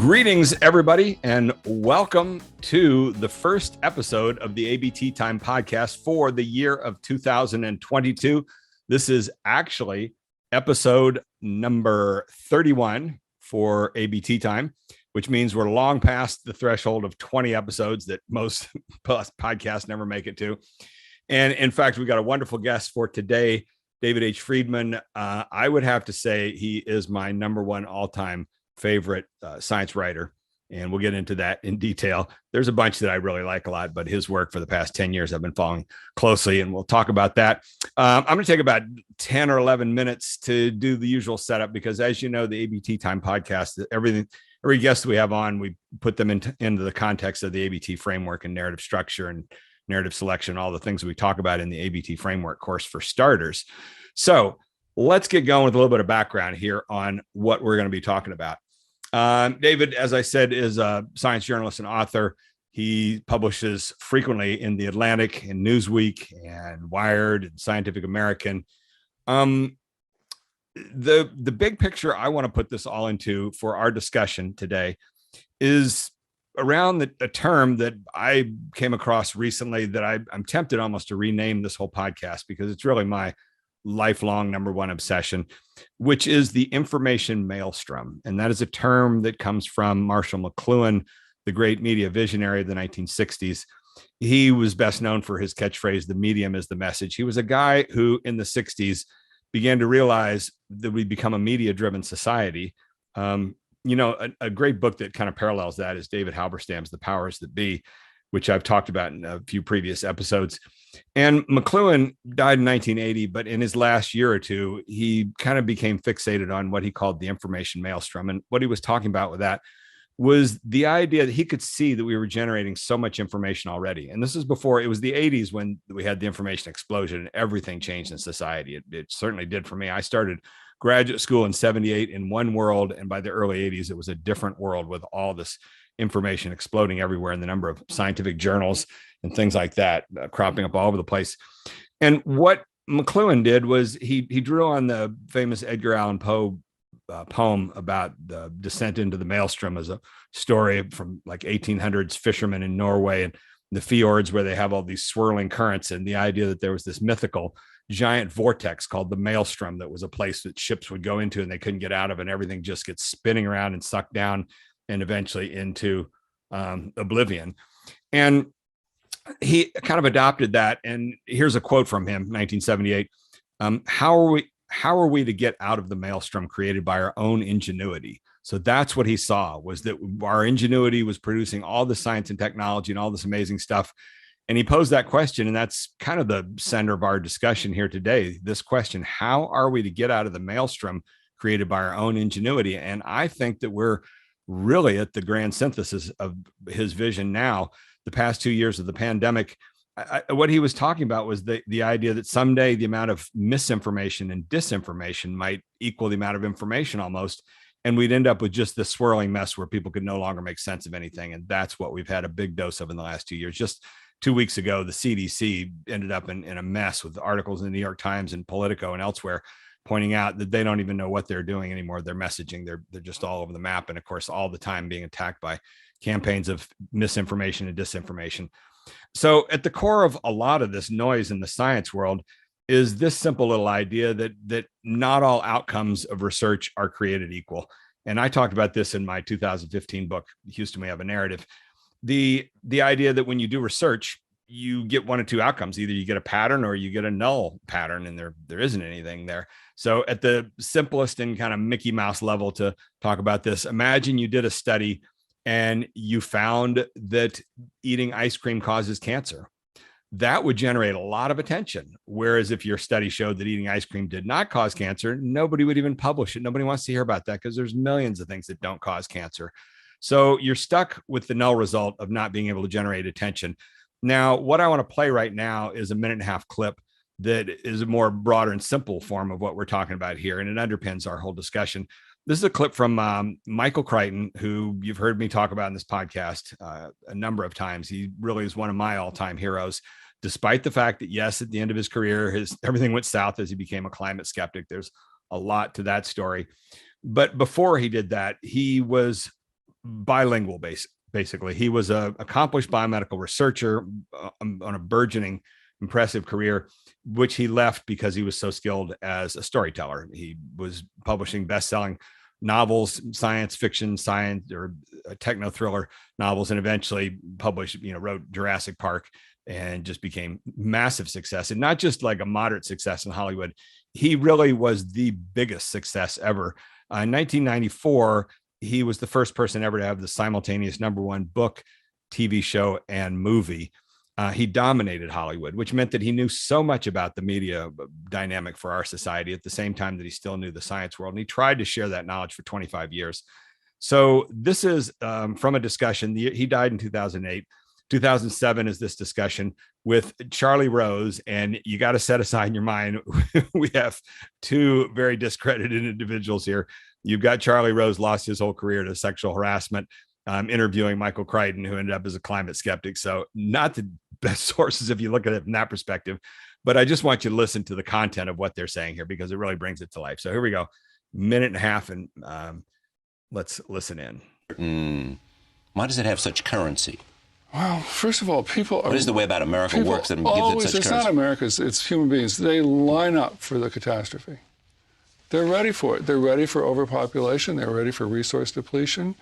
Greetings, everybody, and welcome to the first episode of the ABT Time podcast for the year of 2022. This is actually episode number 31 for ABT Time, which means we're long past the threshold of 20 episodes that most podcasts never make it to. And in fact, we got a wonderful guest for today, David H. Freedman. I would have to say he is my number one all-time favorite science writer, and we'll get into that in detail. There's a bunch that I really like a lot, but his work for the past 10 years I've been following closely, and we'll talk about that. I'm going to take about 10 or 11 minutes to do the usual setup, because as you know, the ABT Time podcast, every guest we have on, we put them into the context of the ABT framework and narrative structure and narrative selection, all the things we talk about in the ABT framework course for starters. So let's get going with a little bit of background here on what we're going to be talking about. David, as I said, is a science journalist and author. He publishes frequently in The Atlantic and Newsweek and Wired and Scientific American. The big picture I want to put this all into for our discussion today is around a term that I came across recently that I'm tempted almost to rename this whole podcast, because it's really my lifelong number one obsession, which is the Information Maelstrom. And that is a term that comes from Marshall McLuhan, the great media visionary of the 1960s. He was best known for his catchphrase, "The medium is the message." He was a guy who in the 60s began to realize that we'd become a media-driven society. A great book that kind of parallels that is David Halberstam's The Powers That Be, which I've talked about in a few previous episodes. And McLuhan died in 1980, but in his last year or two, he kind of became fixated on what he called the Information Maelstrom. And what he was talking about with that was the idea that he could see that we were generating so much information already. And this is before, it was the 80s when we had the information explosion and everything changed in society. It certainly did for me. I started graduate school in 78 in one world, and by the early 80s, it was a different world with all this information exploding everywhere, and the number of scientific journals and things like that cropping up all over the place. And what McLuhan did was he drew on the famous Edgar Allan Poe poem about the descent into the maelstrom as a story from like 1800s fishermen in Norway and the fjords, where they have all these swirling currents, and the idea that there was this mythical giant vortex called the maelstrom that was a place that ships would go into and they couldn't get out of, and everything just gets spinning around and sucked down and eventually into oblivion. And he kind of adopted that. And here's a quote from him, 1978. How are we to get out of the maelstrom created by our own ingenuity? So that's what he saw, was that our ingenuity was producing all the science and technology and all this amazing stuff. And he posed that question, and that's kind of the center of our discussion here today. This question: how are we to get out of the maelstrom created by our own ingenuity? And I think that we're really at the grand synthesis of his vision now. The past 2 years of the pandemic, what he was talking about was the idea that someday the amount of misinformation and disinformation might equal the amount of information almost, and we'd end up with just this swirling mess where people could no longer make sense of anything. And that's what we've had a big dose of in the last 2 years. Just 2 weeks ago, the CDC ended up in a mess with articles in the New York Times and Politico and elsewhere pointing out that they don't even know what they're doing anymore. Their messaging, they're just all over the map. And of course, all the time being attacked by campaigns of misinformation and disinformation. So at the core of a lot of this noise in the science world is this simple little idea that not all outcomes of research are created equal. And I talked about this in my 2015 book, Houston, We Have a Narrative. The idea that when you do research, you get one of two outcomes. Either you get a pattern or you get a null pattern, and there isn't anything there. So at the simplest and kind of Mickey Mouse level to talk about this, imagine you did a study and you found that eating ice cream causes cancer. That would generate a lot of attention. Whereas if your study showed that eating ice cream did not cause cancer, nobody would even publish it. Nobody wants to hear about that, because there's millions of things that don't cause cancer. So you're stuck with the null result of not being able to generate attention. Now, what I want to play right now is a 1.5-minute clip that is a more broader and simple form of what we're talking about here, and it underpins our whole discussion. This is a clip from Michael Crichton, who you've heard me talk about in this podcast a number of times. He really is one of my all-time heroes, despite the fact that, yes, at the end of his career, everything went south as he became a climate skeptic. There's a lot to that story. But before he did that, he was bilingual basically. He was an accomplished biomedical researcher on a burgeoning, impressive career, which he left because he was so skilled as a storyteller. He was publishing best-selling novels, science fiction, science or techno thriller novels, and eventually wrote Jurassic Park and just became massive success, and not just like a moderate success in Hollywood. He really was the biggest success ever. In 1994, he was the first person ever to have the simultaneous #1 book, TV show, and movie. He dominated Hollywood, which meant that he knew so much about the media dynamic for our society at the same time that he still knew the science world. And he tried to share that knowledge for 25 years. So this is from a discussion. He died in 2008. 2007 is this discussion with Charlie Rose. And you got to set aside in your mind, we have two very discredited individuals here. You've got Charlie Rose, lost his whole career to sexual harassment, interviewing Michael Crichton, who ended up as a climate skeptic. So not the best sources if you look at it from that perspective, but I just want you to listen to the content of what they're saying here because it really brings it to life. So here we go, minute and a half, and let's listen in. Why does it have such currency? Well, first of all, what is the way about America works that gives it such currency? It's not America, it's human beings. They line up for the catastrophe. They're ready for it. They're ready for overpopulation. They're ready for resource depletion.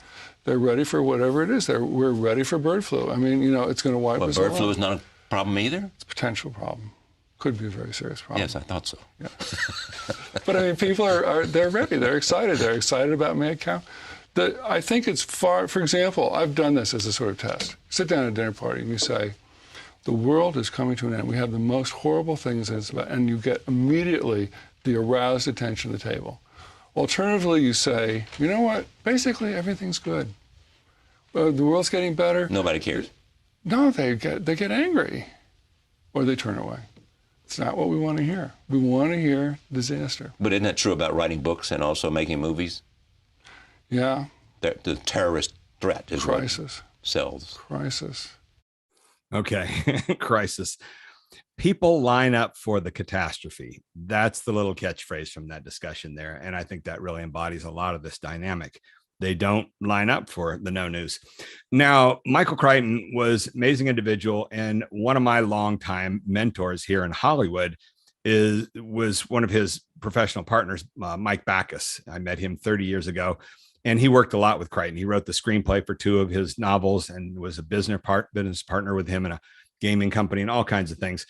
They're ready for whatever it is. We're ready for bird flu. I mean, it's going to wipe us all out. Bird flu is not a problem either? It's a potential problem. Could be a very serious problem. Yes, I thought so. Yeah. But I mean, people they're ready. They're excited. They're excited about mad cow. I think it's for example, I've done this as a sort of test. Sit down at a dinner party and you say, the world is coming to an end. We have the most horrible things, and you get immediately the aroused attention of the table. Alternatively, you say, you know what, basically everything's good. The world's getting better. Nobody cares. No, they get angry, or they turn away. It's not what we want to hear. We want to hear disaster. But isn't that true about writing books and also making movies? Yeah. The terrorist threat is crisis. What sells. Crisis. Okay, crisis. People line up for the catastrophe. That's the little catchphrase from that discussion there. And I think that really embodies a lot of this dynamic. They don't line up for the no news. Now, Michael Crichton was an amazing individual, and one of my longtime mentors here in Hollywood was one of his professional partners, Mike Backus. I met him 30 years ago, and he worked a lot with Crichton. He wrote the screenplay for 2 of his novels and was a business partner with him in a gaming company and all kinds of things.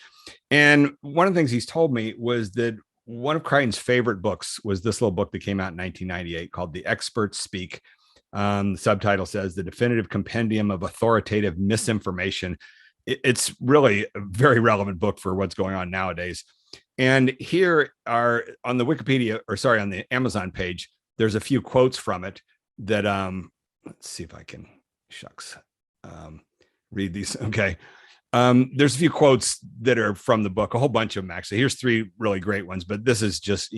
And one of the things he's told me was that one of Crichton's favorite books was this little book that came out in 1998 called The Experts Speak. The subtitle says The Definitive Compendium of Authoritative Misinformation. It's really a very relevant book for what's going on nowadays. And here are on the on the Amazon page, there's a few quotes from it that, let's see if I can, read these. Okay. There's a few quotes that are from the book, a whole bunch of them actually. Here's 3 really great ones, but this is just,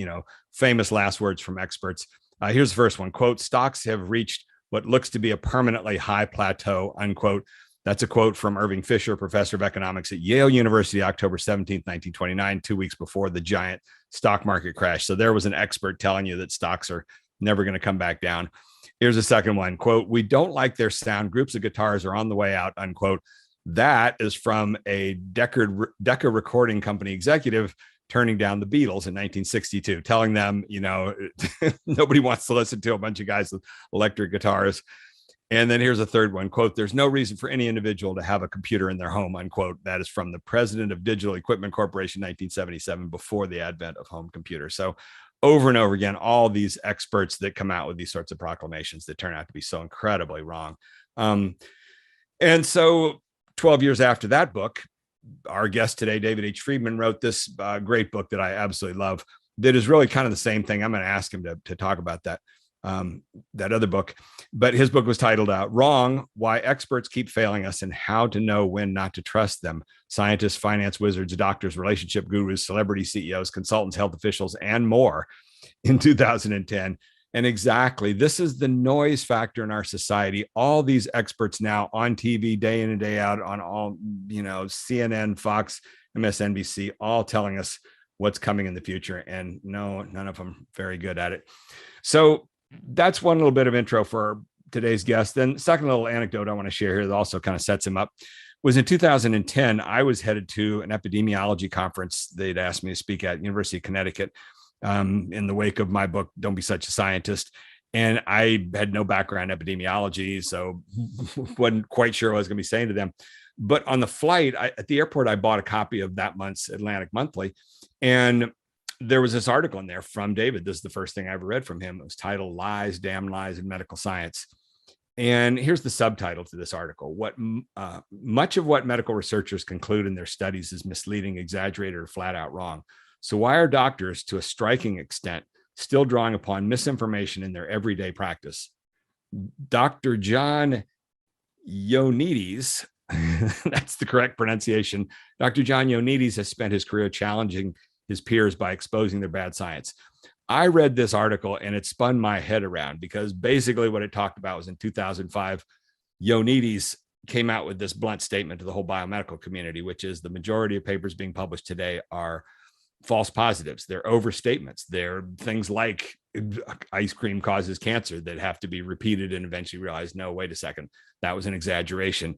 famous last words from experts. Here's the first one, quote, "Stocks have reached what looks to be a permanently high plateau," unquote. That's a quote from Irving Fisher, professor of economics at Yale University, October 17th, 1929, 2 weeks before the giant stock market crash. So there was an expert telling you that stocks are never going to come back down. Here's a second one, quote, "We don't like their sound. Groups of guitars are on the way out," unquote. That is from a Decca recording company executive turning down the Beatles in 1962, telling them, nobody wants to listen to a bunch of guys with electric guitars. And then here's a third one, quote, "There's no reason for any individual to have a computer in their home," unquote. That is from the president of Digital Equipment Corporation, 1977, before the advent of home computers. So over and over again, all these experts that come out with these sorts of proclamations that turn out to be so incredibly wrong. And so 12 years after that book, our guest today, David H. Freedman, wrote this great book that I absolutely love that is really kind of the same thing. I'm going to ask him to talk about that other book, but his book was titled Wrong: Why Experts Keep Failing Us and How to Know When Not to Trust Them. Scientists, finance wizards, doctors, relationship gurus, celebrity CEOs, consultants, health officials, and more in 2010. And exactly, this is the noise factor in our society. All these experts now on TV day in and day out on all, CNN, Fox, MSNBC, all telling us what's coming in the future. And no, none of them very good at it. So that's one little bit of intro for today's guest. Then second little anecdote I want to share here that also kind of sets him up was in 2010, I was headed to an epidemiology conference they'd asked me to speak at University of Connecticut in the wake of my book, Don't Be Such a Scientist. And I had no background in epidemiology, so wasn't quite sure what I was going to be saying to them. But on the flight at the airport, I bought a copy of that month's Atlantic Monthly. And there was this article in there from David. This is the first thing I ever read from him. It was titled Lies, Damn Lies in Medical Science. And here's the subtitle to this article. Much of what medical researchers conclude in their studies is misleading, exaggerated, or flat out wrong. So why are doctors, to a striking extent, still drawing upon misinformation in their everyday practice? Dr. John Ioannidis, that's the correct pronunciation. Dr. John Ioannidis has spent his career challenging his peers by exposing their bad science. I read this article and it spun my head around because basically what it talked about was in 2005, Ioannidis came out with this blunt statement to the whole biomedical community, which is the majority of papers being published today are false positives. They're overstatements. They're things like ice cream causes cancer that have to be repeated and eventually realize, no, wait a second, that was an exaggeration.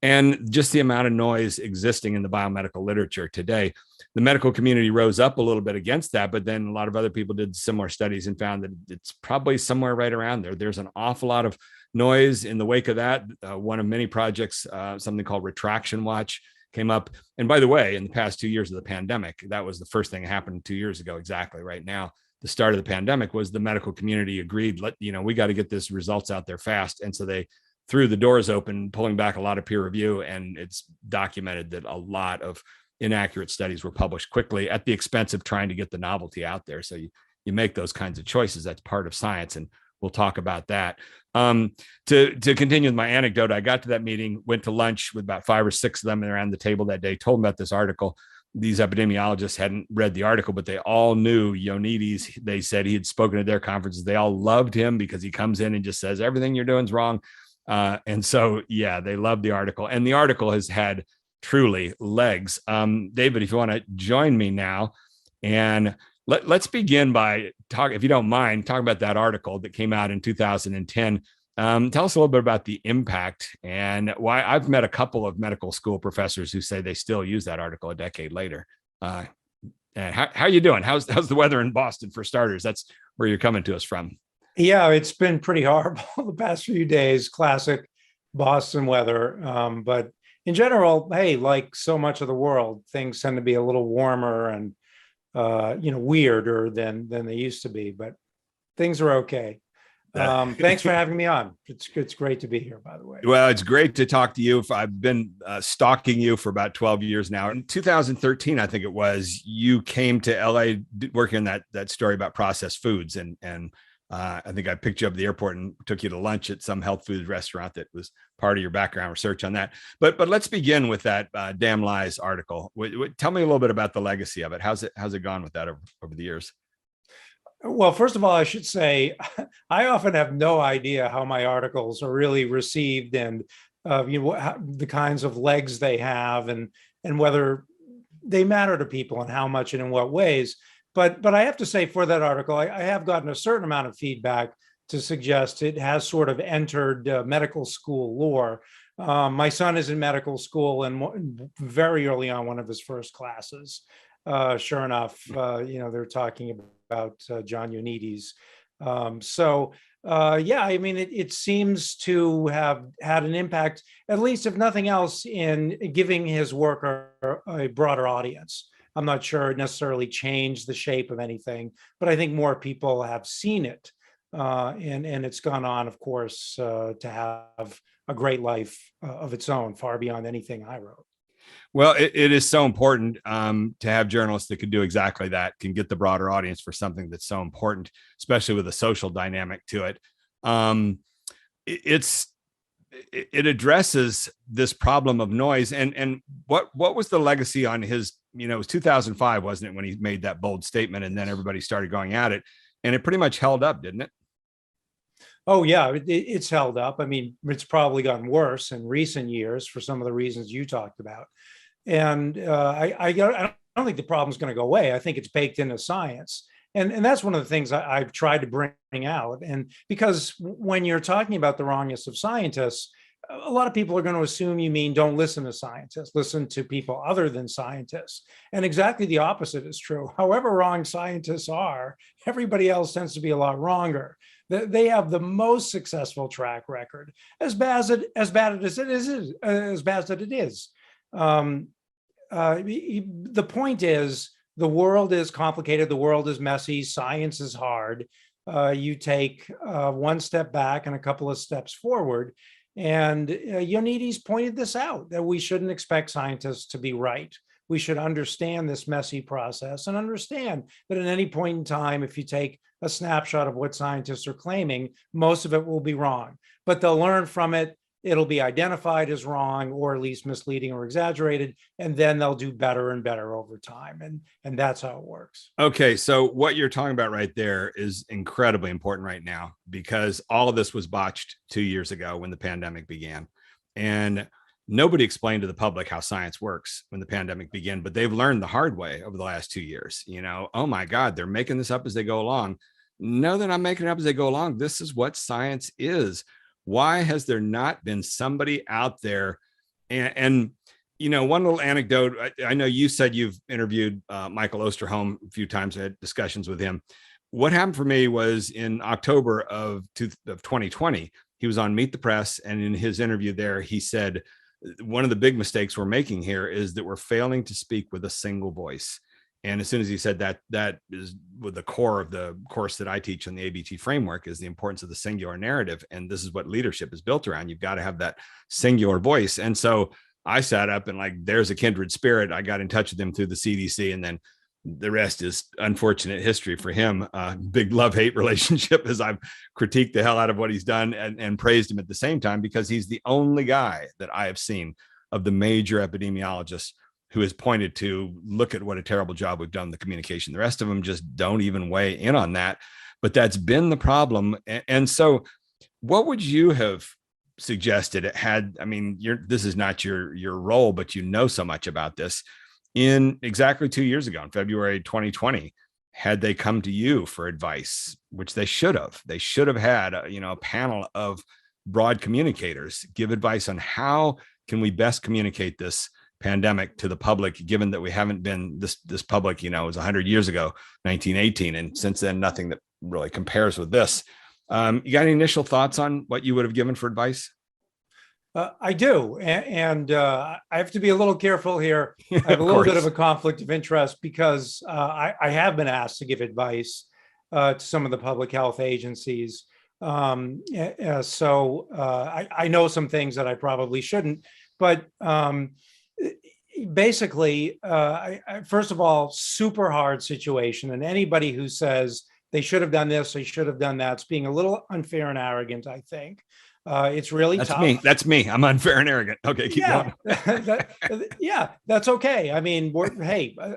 And just the amount of noise existing in the biomedical literature today, the medical community rose up a little bit against that, but then a lot of other people did similar studies and found that it's probably somewhere right around there. There's an awful lot of noise in the wake of that. One of many projects, something called Retraction Watch, came up. And by the way, in the past 2 years of the pandemic, that was the first thing that happened 2 years ago. Exactly right now, the start of the pandemic was the medical community agreed, we got to get this results out there fast. And so they threw the doors open, pulling back a lot of peer review. And it's documented that a lot of inaccurate studies were published quickly at the expense of trying to get the novelty out there. So you make those kinds of choices. That's part of science. And we'll talk about that. To continue with my anecdote, I got to that meeting, went to lunch with about 5 or 6 of them around the table that day, told them about this article. These epidemiologists hadn't read the article, but they all knew Ioannidis. They said he had spoken at their conferences. They all loved him because he comes in and just says, everything you're doing is wrong. And so, yeah, they loved the article. And the article has had truly legs. David, if you want to join me now, and let's begin by talking, if you don't mind, talking about that article that came out in 2010. Tell us a little bit about the impact and why. I've met a couple of medical school professors who say they still use that article a decade later. And how are you doing? How's the weather in Boston, for starters? That's where you're coming to us from. Yeah, it's been pretty horrible the past few days, classic Boston weather. But in general, hey, like so much of the world, things tend to be a little warmer and weirder than they used to be, but things are okay. Thanks for having me on. It's great to be here, by the way. Well, it's great to talk to you. I've been stalking you for about 12 years now. In 2013, I think it was, you came to LA working on that story about processed foods. And I think I picked you up at the airport and took you to lunch at some health food restaurant that was part of your background research on that. But let's begin with that Damn Lies article. Tell me a little bit about the legacy of it. How's it gone with that over the years? Well, first of all, I should say, I often have no idea how my articles are really received and the kinds of legs they have and whether they matter to people and how much and in what ways. But I have to say, for that article, I have gotten a certain amount of feedback to suggest it has sort of entered medical school lore. My son is in medical school, and very early on, one of his first classes, sure enough, they're talking about John Ioannidis. I mean, it seems to have had an impact, at least if nothing else, in giving his work a broader audience. I'm not sure it necessarily changed the shape of anything, but I think more people have seen it. And it's gone on, of course, to have a great life of its own, far beyond anything I wrote. Well, it is so important to have journalists that can do exactly that, can get the broader audience for something that's so important, especially with a social dynamic to it. It addresses this problem of noise. And what was the legacy on his, it was 2005, wasn't it, when he made that bold statement, and then everybody started going at it, and it pretty much held up, didn't it? Oh, yeah, it's held up. I mean, it's probably gotten worse in recent years for some of the reasons you talked about. And I don't think the problem's going to go away. I think it's baked into science. And that's one of the things I've tried to bring out. And because when you're talking about the wrongness of scientists, a lot of people are going to assume you mean don't listen to scientists, listen to people other than scientists. And exactly the opposite is true. However wrong scientists are, everybody else tends to be a lot wronger. They have the most successful track record, as bad as it is. The point is, the world is complicated. The world is messy. Science is hard. You take one step back and a couple of steps forward. And Ioannidis pointed this out, that we shouldn't expect scientists to be right. We should understand this messy process and understand that at any point in time, if you take a snapshot of what scientists are claiming, most of it will be wrong, but they'll learn from it. It'll be identified as wrong, or at least misleading or exaggerated, and then they'll do better and better over time. And that's how it works. Okay, so what you're talking about right there is incredibly important right now, because all of this was botched 2 years ago when the pandemic began. And nobody explained to the public how science works when the pandemic began, but they've learned the hard way over the last 2 years. Oh my God, they're making this up as they go along. No, they're not making it up as they go along. This is what science is. Why has there not been somebody out there? And one little anecdote. I know you said you've interviewed Michael Osterholm a few times. I had discussions with him. What happened for me was in October of 2020, he was on Meet the Press. And in his interview there, he said, one of the big mistakes we're making here is that we're failing to speak with a single voice. And as soon as he said that, that is with the core of the course that I teach on the ABT framework, is the importance of the singular narrative. And this is what leadership is built around. You've got to have that singular voice. And so I sat up and there's a kindred spirit. I got in touch with him through the CDC, and then the rest is unfortunate history for him. Big love-hate relationship, as I've critiqued the hell out of what he's done and praised him at the same time, because he's the only guy that I have seen of the major epidemiologists who has pointed to, look at what a terrible job we've done in the communication. The rest of them just don't even weigh in on that. But that's been the problem. And so what would you have suggested this is not your role, but so much about this, in exactly 2 years ago, in February 2020, had they come to you for advice, which they should have had a panel of broad communicators give advice on how can we best communicate this pandemic to the public, given that we haven't been this public, it was 100 years ago, 1918. And since then, nothing that really compares with this. You got any initial thoughts on what you would have given for advice? I do. And I have to be a little careful here. I have a little bit of a conflict of interest, because I have been asked to give advice to some of the public health agencies. So I know some things that I probably shouldn't. But basically, first of all, super hard situation. And anybody who says they should have done this, they should have done that, it's being a little unfair and arrogant, I think. It's really tough. That's me. I'm unfair and arrogant. Okay, keep going. That's okay. I mean,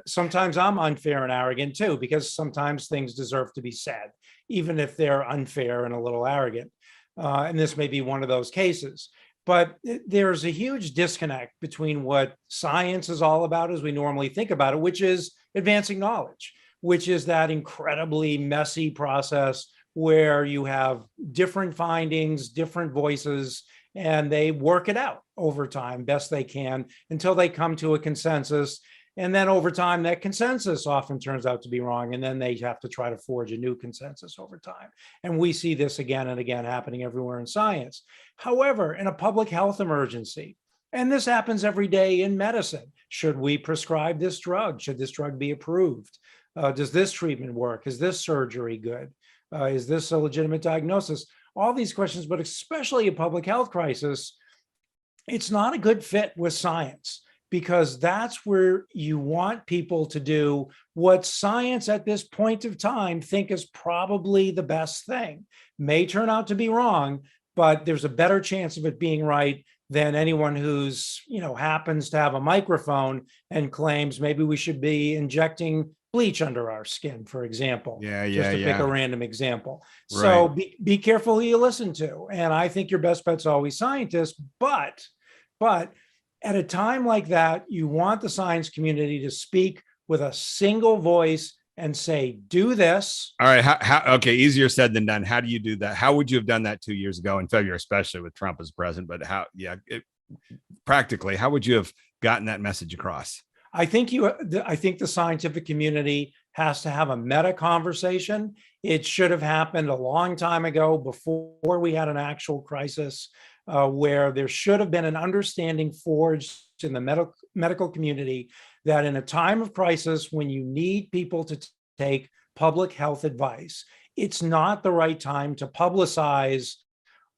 sometimes I'm unfair and arrogant too, because sometimes things deserve to be said, even if they're unfair and a little arrogant. And this may be one of those cases. But there's a huge disconnect between what science is all about as we normally think about it, which is advancing knowledge, which is that incredibly messy process where you have different findings, different voices, and they work it out over time best they can until they come to a consensus. And then over time, that consensus often turns out to be wrong. And then they have to try to forge a new consensus over time. And we see this again and again happening everywhere in science. However, in a public health emergency, and this happens every day in medicine, should we prescribe this drug? Should this drug be approved? Does this treatment work? Is this surgery good? Is this a legitimate diagnosis? All these questions, but especially a public health crisis, it's not a good fit with science, because that's where you want people to do what science at this point of time think is probably the best thing. May turn out to be wrong, but there's a better chance of it being right than anyone who's, happens to have a microphone and claims maybe we should be injecting bleach under our skin, for example. Just to pick a random example. Right. So be careful who you listen to. And I think your best bet's always scientists, but at a time like that, you want the science community to speak with a single voice and say, do this. All right. Okay. Easier said than done. How do you do that? How would you have done that 2 years ago in February, especially with Trump as president? But practically, how would you have gotten that message across? I think the scientific community has to have a meta conversation. It should have happened a long time ago, before we had an actual crisis, where there should have been an understanding forged in the medical community that in a time of crisis, when you need people to take public health advice, it's not the right time to publicize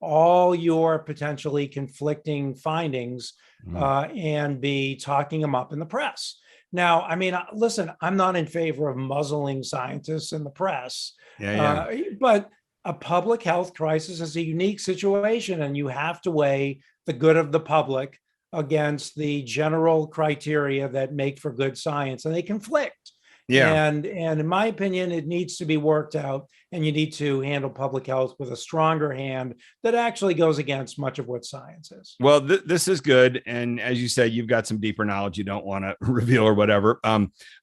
all your potentially conflicting findings and be talking them up in the press. Now, I mean, listen, I'm not in favor of muzzling scientists in the press, but a public health crisis is a unique situation, and you have to weigh the good of the public against the general criteria that make for good science, and they conflict. And in my opinion, it needs to be worked out, and you need to handle public health with a stronger hand that actually goes against much of what science is. Well, this is good. And as you say, you've got some deeper knowledge you don't want to reveal or whatever.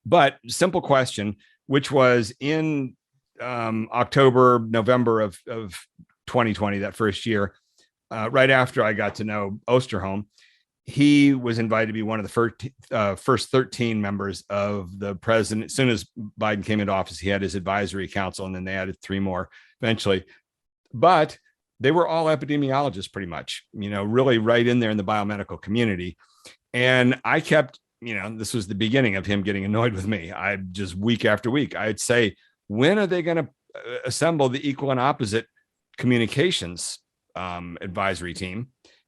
But simple question, which was in October, November of 2020, that first year, right after I got to know Osterholm, he was invited to be one of the first 13 members of the president. As soon as Biden came into office, he had his advisory council, and then they added 3 more eventually. But they were all epidemiologists pretty much, really right in there in the biomedical community. And I kept, this was the beginning of him getting annoyed with me. I just week after week, I'd say, when are they going to assemble the equal and opposite communications advisory team?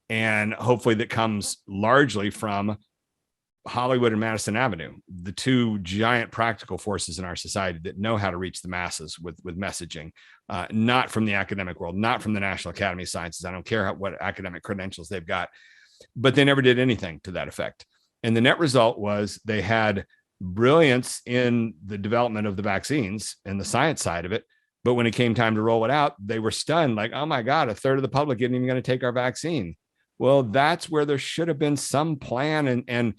And hopefully that comes largely from Hollywood and Madison Avenue, the 2 giant practical forces in our society that know how to reach the masses with messaging, not from the academic world, not from the National Academy of Sciences. I don't care what academic credentials they've got, but they never did anything to that effect. And the net result was they had brilliance in the development of the vaccines and the science side of it. But when it came time to roll it out, they were stunned, like, oh my God, a third of the public isn't even going to take our vaccine. Well, that's where there should have been some plan. And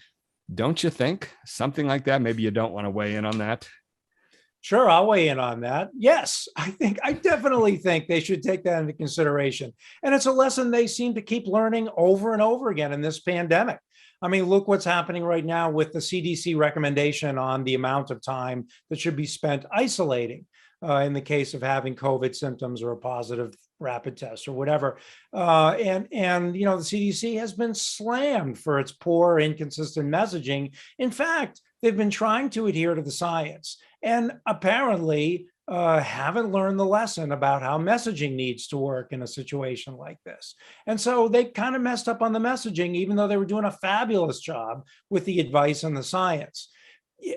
don't you think something like that? Maybe you don't want to weigh in on that. Sure, I'll weigh in on that. Yes, I definitely think they should take that into consideration. And it's a lesson they seem to keep learning over and over again in this pandemic. I mean, look what's happening right now with the CDC recommendation on the amount of time that should be spent isolating in the case of having COVID symptoms or a positive rapid test or whatever. And the CDC has been slammed for its poor, inconsistent messaging. In fact, they've been trying to adhere to the science and apparently haven't learned the lesson about how messaging needs to work in a situation like this. And so they kind of messed up on the messaging, even though they were doing a fabulous job with the advice and the science.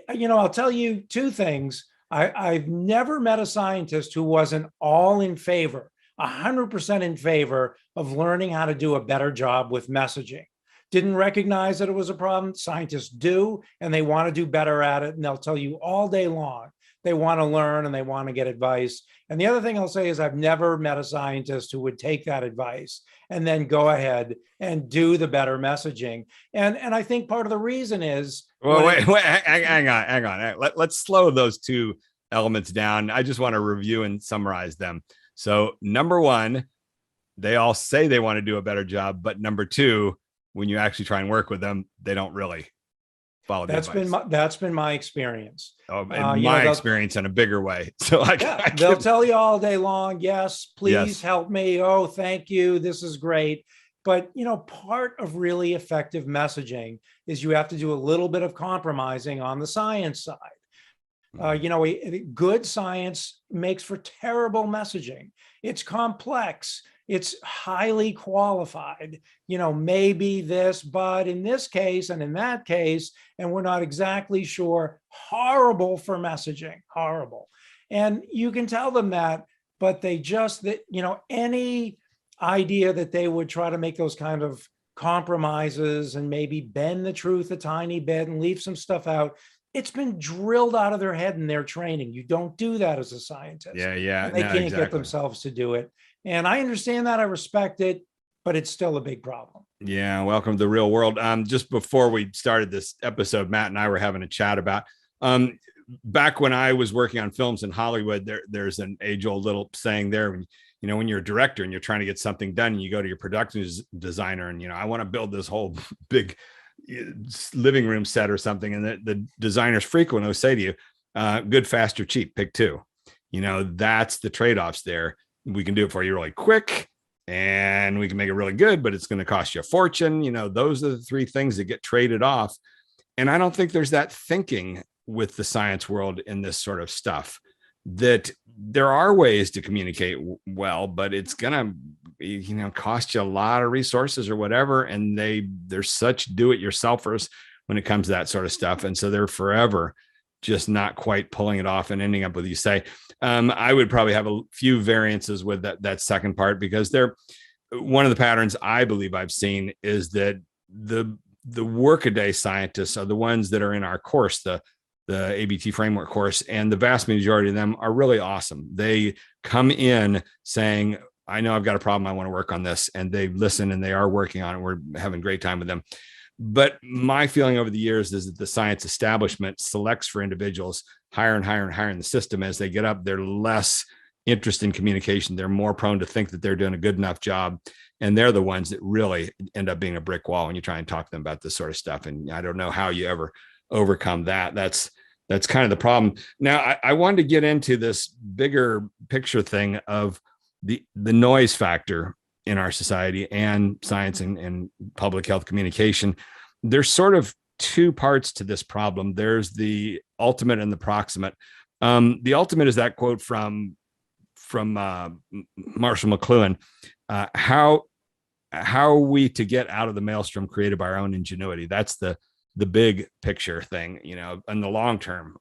I'll tell you 2 things. I've never met a scientist who wasn't all in favor, 100% in favor of learning how to do a better job with messaging. Didn't recognize that it was a problem. Scientists do, and they want to do better at it. And they'll tell you all day long they want to learn and they want to get advice. And the other thing I'll say is I've never met a scientist who would take that advice and then go ahead and do the better messaging. And I think part of the reason is... Well, wait, hang on. Let's slow those 2 elements down. I just want to review and summarize them. So number 1, they all say they want to do a better job, but number 2, when you actually try and work with them, they don't really follow the advice. That's been my experience. Oh, my experience in a bigger way. So they'll tell you all day long, yes, please help me. Oh, thank you. This is great. But, part of really effective messaging is you have to do a little bit of compromising on the science side. Good science makes for terrible messaging. It's complex. It's highly qualified, maybe this, but in this case and in that case, and we're not exactly sure. Horrible for messaging, horrible. And you can tell them that, but they just, any idea that they would try to make those kind of compromises and maybe bend the truth a tiny bit and leave some stuff out, it's been drilled out of their head in their training. You don't do that as a scientist. Yeah. And they can't get themselves to do it. And I understand that, I respect it, but it's still a big problem. Yeah. Welcome to the real world. Just before we started this episode, Matt and I were having a chat about back when I was working on films in Hollywood, there's an age-old little saying there. When you're a director and you're trying to get something done, and you go to your production designer and I want to build this whole big living room set or something, and the designers frequently will say to you, good, fast, or cheap, pick two. That's the trade-offs there. We can do it for you really quick, and we can make it really good, but it's going to cost you a fortune. Those are the three things that get traded off. And I don't think there's that thinking with the science world in this sort of stuff, that there are ways to communicate well, but it's going to, cost you a lot of resources or whatever. And they're such do-it-yourselfers when it comes to that sort of stuff. And so they're forever just not quite pulling it off and ending up with, you say, I would probably have a few variances with that second part, because one of the patterns I believe I've seen is that the workaday scientists are the ones that are in our course, the ABT framework course, and the vast majority of them are really awesome. They come in saying, I know I've got a problem, I want to work on this, and they listen and they are working on it. We're having a great time with them. But my feeling over the years is that the science establishment selects for individuals higher and higher and higher in the system. As they get up, they're less interested in communication. They're more prone to think that they're doing a good enough job. And they're the ones that really end up being a brick wall when you try and talk to them about this sort of stuff. And I don't know how you ever overcome that. That's kind of the problem. Now, I wanted to get into this bigger picture thing of the noise factor in our society and science and public health communication. There's sort of two parts to this problem. There's the ultimate and the proximate. The ultimate is that quote from Marshall McLuhan, how are we to get out of the maelstrom created by our own ingenuity? That's the big picture thing, in the long term.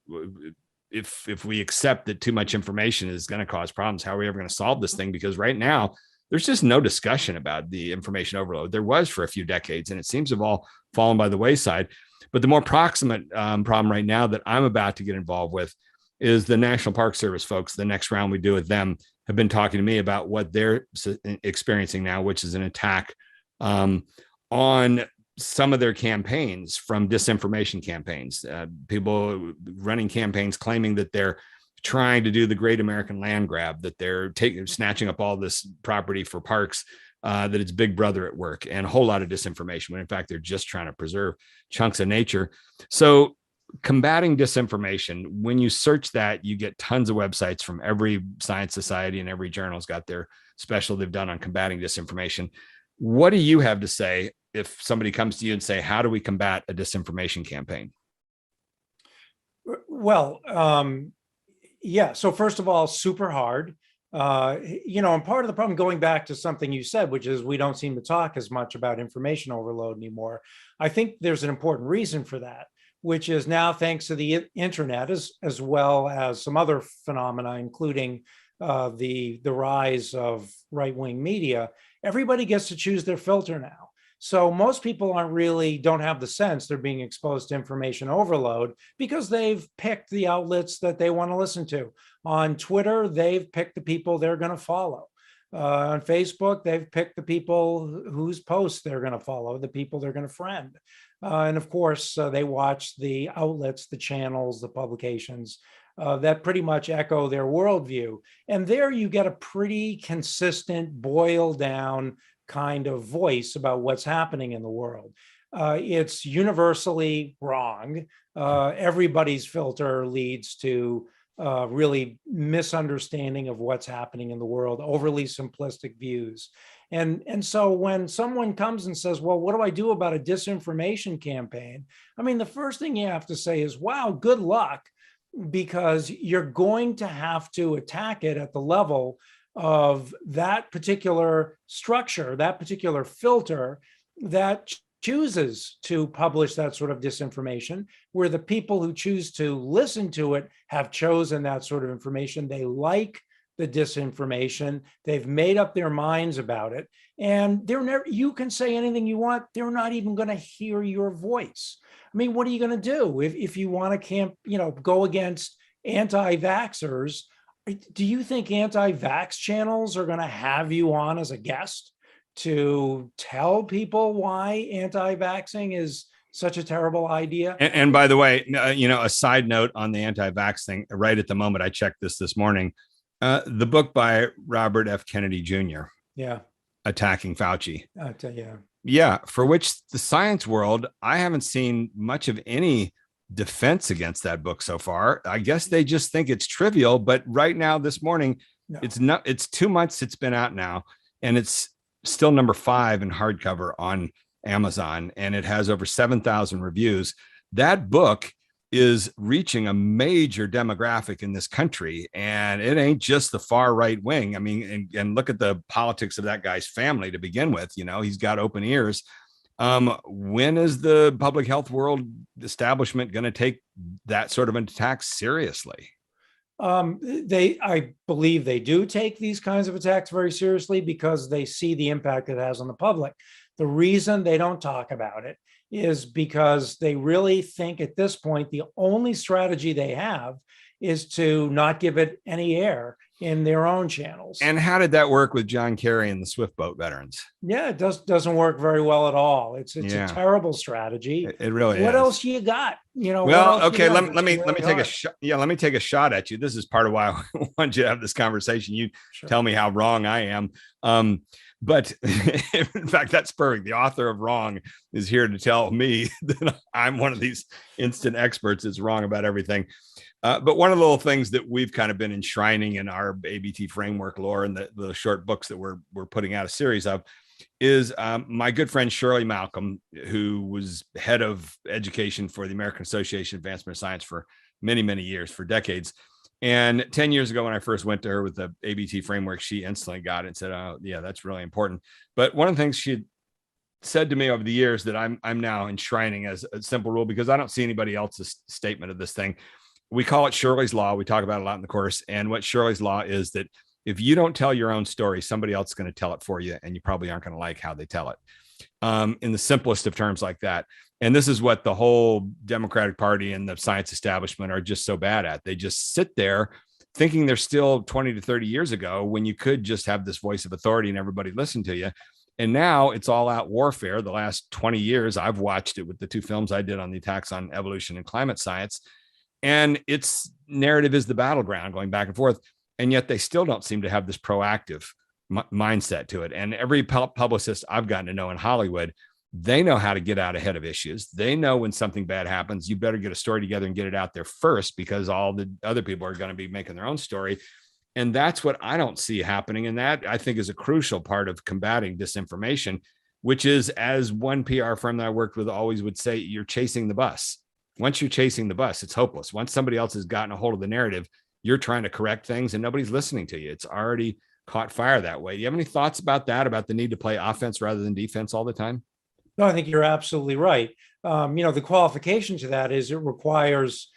If we accept that too much information is going to cause problems, how are we ever going to solve this thing? Because right now, there's just no discussion about the information overload. There was for a few decades, and it seems to have all fallen by the wayside. But the more proximate problem right now that I'm about to get involved with is the National Park Service folks. The next round we do with them have been talking to me about what they're experiencing now, which is an attack on some of their campaigns from disinformation campaigns. People running campaigns claiming that they're trying to do the great American land grab, that they're snatching up all this property for parks, that it's Big Brother at work, and a whole lot of disinformation, when in fact they're just trying to preserve chunks of nature. So combating disinformation, when you search that, you get tons of websites from every science society, and every journal's got their special they've done on combating disinformation. What do you have to say if somebody comes to you and say, how do we combat a disinformation campaign? Well, yeah. So first of all, super hard. And part of the problem, going back to something you said, which is we don't seem to talk as much about information overload anymore. I think there's an important reason for that, which is now, thanks to the internet, as well as some other phenomena, including the rise of right-wing media, everybody gets to choose their filter now. So most people don't have the sense they're being exposed to information overload, because they've picked the outlets that they want to listen to. On Twitter, they've picked the people they're going to follow. On Facebook, they've picked the people whose posts they're going to follow, the people they're going to friend. And of course, they watch the outlets, the channels, the publications that pretty much echo their worldview. And there you get a pretty consistent, boiled down kind of voice about what's happening in the world. It's universally wrong. Everybody's filter leads to really misunderstanding of what's happening in the world, overly simplistic views. And so when someone comes and says, well, what do I do about a disinformation campaign? I mean, the first thing you have to say is, wow, good luck, because you're going to have to attack it at the level of that particular structure, that particular filter that chooses to publish that sort of disinformation, where the people who choose to listen to it have chosen that sort of information. They like the disinformation. They've made up their minds about it. And you can say anything you want. They're not even going to hear your voice. I mean, what are you going to do if you want to go against anti-vaxxers? Do you think anti-vax channels are going to have you on as a guest to tell people why anti-vaxxing is such a terrible idea. And by the way, a side note on the anti-vax thing, right at the moment, I checked this morning, the book by Robert F. Kennedy Jr., Yeah. Attacking Fauci. Yeah. Yeah. For which the science world, I haven't seen much of any defense against that book so far. I guess they just think it's trivial, but right now, this morning, No. it's 2 months it's been out now, and it's still number 5 in hardcover on Amazon, and it has over 7,000 reviews. That book is reaching a major demographic in this country, and it ain't just the far right wing. I mean, and look at the politics of that guy's family to begin with. He's got open ears. When is the public health world establishment going to take that sort of an attack seriously? I believe they do take these kinds of attacks very seriously because they see the impact it has on the public. The reason they don't talk about it is because they really think at this point, the only strategy they have is to not give it any air in their own channels. And how did that work with John Kerry and the Swift boat veterans? Yeah, it doesn't work very well at all. It's a terrible strategy. It really is. What else you got? Well, okay, let me take a shot. Yeah, let me take a shot at you. This is part of why I wanted you to have this conversation. You tell me how wrong I am. But in fact, that's perfect. The author of Wrong is here to tell me that I'm one of these instant experts that's wrong about everything. But one of the little things that we've kind of been enshrining in our ABT framework lore and the short books that we're putting out a series of is my good friend Shirley Malcolm, who was head of education for the American Association of Advancement of Science for many, many years, for decades. And 10 years ago, when I first went to her with the ABT framework, she instantly got it and said, oh, yeah, that's really important. But one of the things she said to me over the years that I'm now enshrining as a simple rule, because I don't see anybody else's statement of this thing. We call it Shirley's Law. We talk about it a lot in the course. And what Shirley's Law is that if you don't tell your own story, somebody else is going to tell it for you, and you probably aren't going to like how they tell it. In the simplest of terms like that. And this is what the whole Democratic Party and the science establishment are just so bad at. They just sit there thinking they're still 20 to 30 years ago when you could just have this voice of authority and everybody listen to you. And now it's all out warfare. The last 20 years, I've watched it with the 2 films I did on the attacks on evolution and climate science. And its narrative is the battleground going back and forth. And yet they still don't seem to have this proactive mindset to it. And every publicist I've gotten to know in Hollywood, they know how to get out ahead of issues. They know when something bad happens, you better get a story together and get it out there first, because all the other people are going to be making their own story. And that's what I don't see happening. And that, I think, is a crucial part of combating disinformation, which is, as one PR firm that I worked with always would say, you're chasing the bus. Once you're chasing the bus, it's hopeless. Once somebody else has gotten a hold of the narrative, you're trying to correct things and nobody's listening to you. It's already caught fire that way. Do you have any thoughts about that, about the need to play offense rather than defense all the time? No, I think you're absolutely right. The qualification to that is it requires,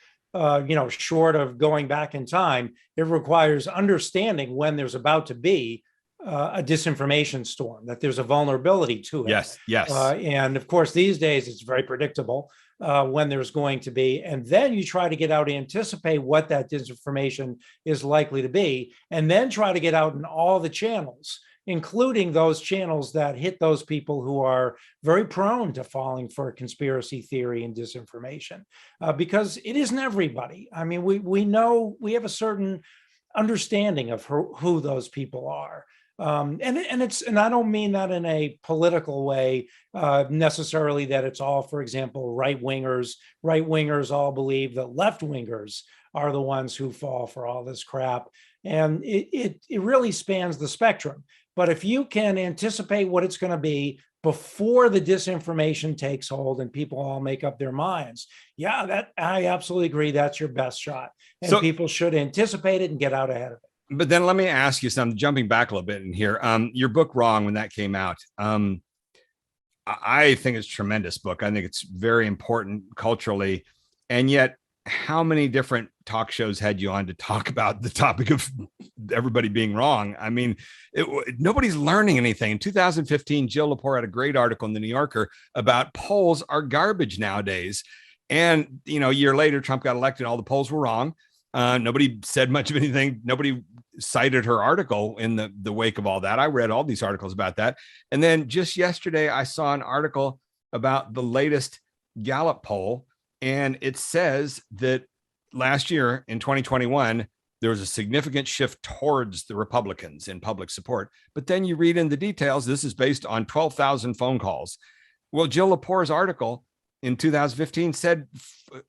short of going back in time, it requires understanding when there's about to be a disinformation storm, that there's a vulnerability to it. Yes. And of course, these days, it's very predictable when there's going to be. And then you try to get out and anticipate what that disinformation is likely to be, and then try to get out in all the channels, including those channels that hit those people who are very prone to falling for conspiracy theory and disinformation, because it isn't everybody. I mean, we know, we have a certain understanding of who those people are. And I don't mean that in a political way, necessarily, that it's all, for example, right wingers all believe that left wingers are the ones who fall for all this crap. And it really spans the spectrum. But if you can anticipate what it's going to be before the disinformation takes hold and people all make up their minds, that I absolutely agree. That's your best shot. And people should anticipate it and get out ahead of it. But then let me ask you something, jumping back a little bit in here. Your book, Wrong, when that came out, I think it's a tremendous book. I think it's very important culturally. And yet, how many different talk shows had you on to talk about the topic of everybody being wrong? I mean, nobody's learning anything. In 2015, Jill Lepore had a great article in the New Yorker about polls are garbage nowadays. And, a year later, Trump got elected. All the polls were wrong. Nobody said much of anything. Nobody cited her article in the wake of all that. I read all these articles about that. And then just yesterday, I saw an article about the latest Gallup poll, and it says that last year in 2021, there was a significant shift towards the Republicans in public support. But then you read in the details, this is based on 12,000 phone calls. Well, Jill Lepore's article in 2015 said,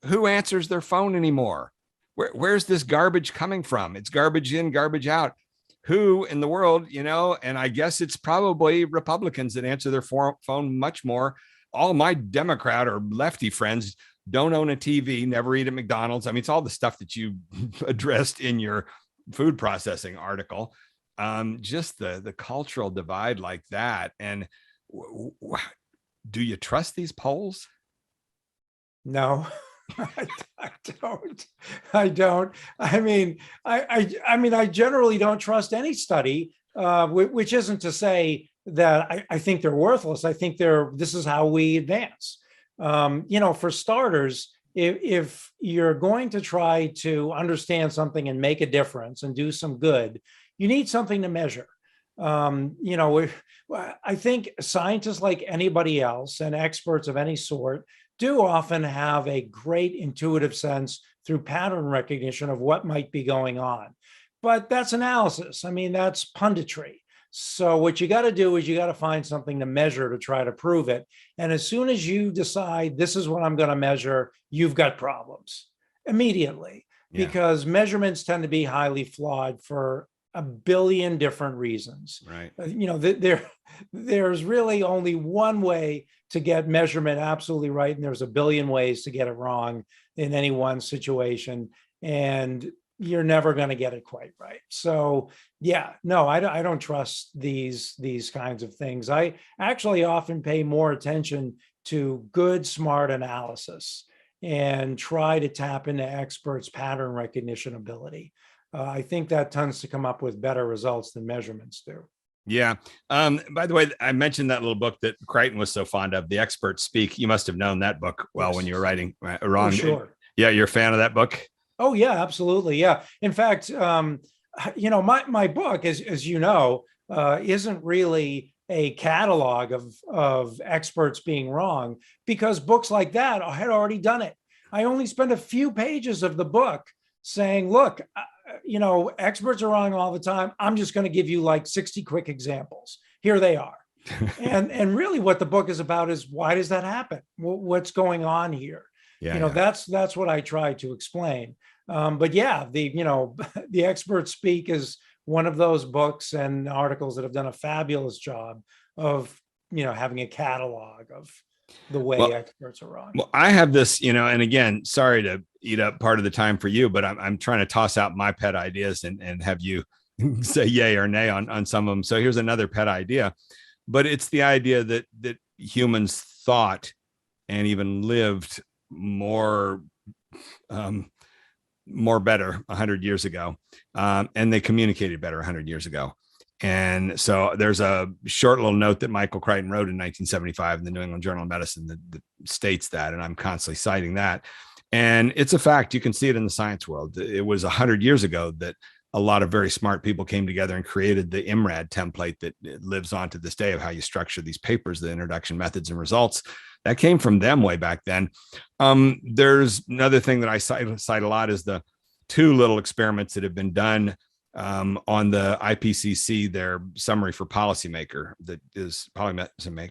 who answers their phone anymore? Where's this garbage coming from? It's garbage in, garbage out. Who in the world, and I guess it's probably Republicans that answer their phone much more. All my Democrat or lefty friends don't own a TV, never eat at McDonald's. I mean, it's all the stuff that you addressed in your food processing article. Just the cultural divide like that. And do you trust these polls? No. I don't. I mean, I generally don't trust any study, which isn't to say that I think they're worthless. I think this is how we advance. For starters, if you're going to try to understand something and make a difference and do some good, you need something to measure. I think scientists, like anybody else, and experts of any sort, do often have a great intuitive sense through pattern recognition of what might be going on. But that's analysis. I mean, that's punditry. So what you got to do is you got to find something to measure to try to prove it. And as soon as you decide this is what I'm going to measure, you've got problems immediately, because measurements tend to be highly flawed for a billion different reasons. Right. There's really only one way to get measurement absolutely right, and there's a billion ways to get it wrong in any one situation, and you're never going to get it quite right. So I don't trust these kinds of things. I actually often pay more attention to good, smart analysis and try to tap into experts' pattern recognition ability. I think that tends to come up with better results than measurements do. Yeah. By the way, I mentioned that little book that Crichton was so fond of, The Experts Speak. You must have known that book well when you were writing. Ron, sure. Yeah, you're a fan of that book? Oh, yeah, absolutely. Yeah. In fact, my book, as you know, isn't really a catalog of experts being wrong, because books like that had already done it. I only spent a few pages of the book saying, look, experts are wrong all the time. I'm just going to give you like 60 quick examples. Here they are. and really what the book is about is, why does that happen? What's going on here? That's what I try to explain. The Experts Speak is one of those books and articles that have done a fabulous job of, having a catalog of the way experts are wrong. Well, I have this, and again, sorry to eat up part of the time for you, but I'm trying to toss out my pet ideas and have you say yay or nay on some of them. So here's another pet idea, but it's the idea that humans thought and even lived more better 100 years ago, and they communicated better 100 years ago. And so there's a short little note that Michael Crichton wrote in 1975 in the New England Journal of Medicine that states that, and I'm constantly citing that. And it's a fact. You can see it in the science world. It was 100 years ago that a lot of very smart people came together and created the IMRAD template that lives on to this day of how you structure these papers, the introduction, methods, and results. That came from them way back then. There's another thing that I cite a lot is the two little experiments that have been done on the IPCC, their summary for policymaker, that is policymakers,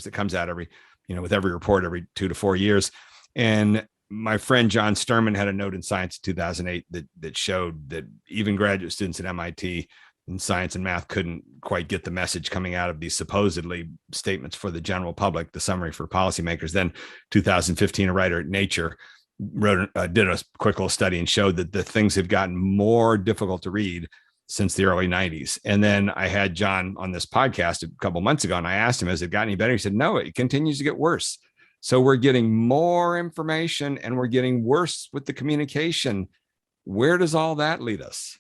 that comes out with every report every 2 to 4 years. And my friend John Sturman had a note in Science in 2008 that showed that even graduate students at MIT in science and math couldn't quite get the message coming out of these supposedly statements for the general public, the summary for policymakers. Then 2015, a writer at Nature did a quick little study and showed that the things have gotten more difficult to read since the early 90s. And then I had John on this podcast a couple months ago, and I asked him, has it gotten any better? He said, no, it continues to get worse. So we're getting more information and we're getting worse with the communication. Where does all that lead us?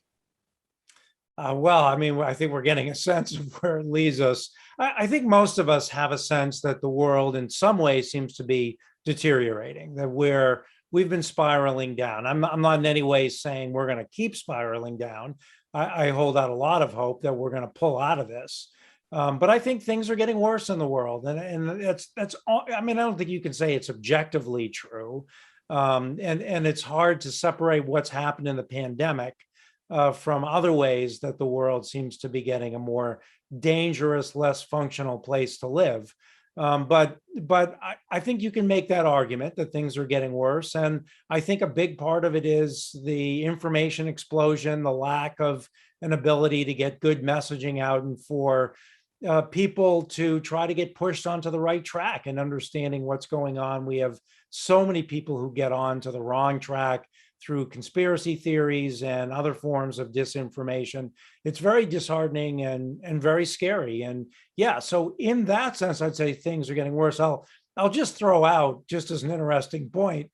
I think we're getting a sense of where it leads us. I think most of us have a sense that the world in some ways seems to be deteriorating, that we've been spiraling down. I'm not in any way saying we're going to keep spiraling down. I hold out a lot of hope that we're going to pull out of this. But I think things are getting worse in the world, and that's all. I mean, I don't think you can say it's objectively true, and it's hard to separate what's happened in the pandemic from other ways that the world seems to be getting a more dangerous, less functional place to live. But I think you can make that argument that things are getting worse. And I think a big part of it is the information explosion, the lack of an ability to get good messaging out, and for people to try to get pushed onto the right track and understanding what's going on. We have so many people who get onto the wrong track through conspiracy theories and other forms of disinformation. It's very disheartening and very scary. And yeah, so in that sense, I'd say things are getting worse. I'll just throw out, just as an interesting point,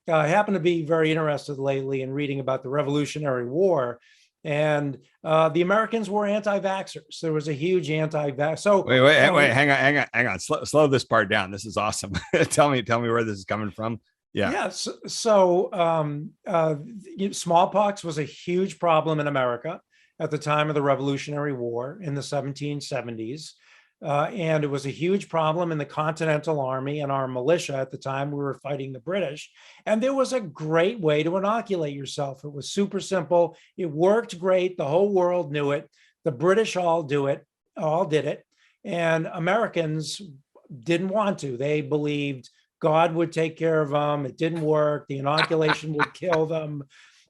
I happen to be very interested lately in reading about the Revolutionary War. And the Americans were anti-vaxxers. There was a huge anti-vax. So wait, hang on. Slow this part down. This is awesome. tell me where this is coming from. Yeah. Yes. So smallpox was a huge problem in America at the time of the Revolutionary War in the 1770s. And it was a huge problem in the Continental Army and our militia at the time. We were fighting the British. And there was a great way to inoculate yourself. It was super simple. It worked great. The whole world knew it. The British all did it. And Americans didn't want to. They believed God would take care of them. It didn't work. The inoculation would kill them.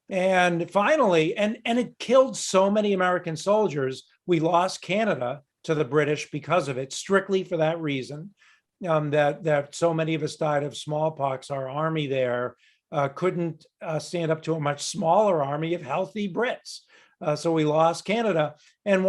And finally, and it killed so many American soldiers, we lost Canada to the British because of it, strictly for that reason, that so many of us died of smallpox. Our army there couldn't stand up to a much smaller army of healthy Brits. So we lost Canada. And